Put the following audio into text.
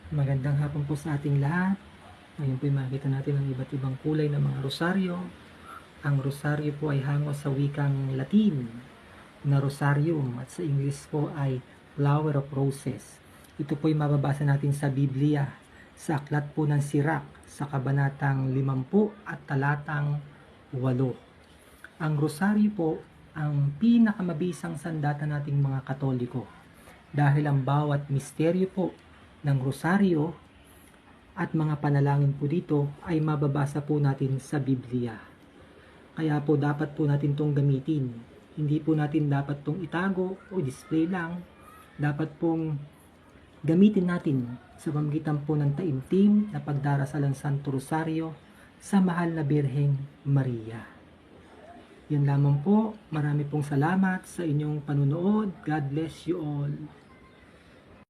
Magandang hapon po sa ating lahat. Ngayon po'y makikita natin ang iba't ibang kulay ng mga rosaryo. Ang rosaryo po ay hango sa wikang Latin na rosarium at sa English po ay flower of roses. Ito po'y mababasa natin sa Biblia, sa aklat po ng Sirach, sa kabanatang 50 at talatang 8. Ang rosaryo po ang pinakamabisang sandata nating mga Katoliko dahil ang bawat misteryo po ng rosaryo at mga panalangin po dito ay mababasa po natin sa Biblia. Kaya po dapat po natin itong gamitin. Hindi po natin dapat itong itago o display lang. Dapat pong gamitin natin sa pamamagitan po ng taimtim na pagdarasal ng Santo Rosario sa mahal na Birheng Maria. Yan lamang po. Marami pong salamat sa inyong panunood. God bless you all.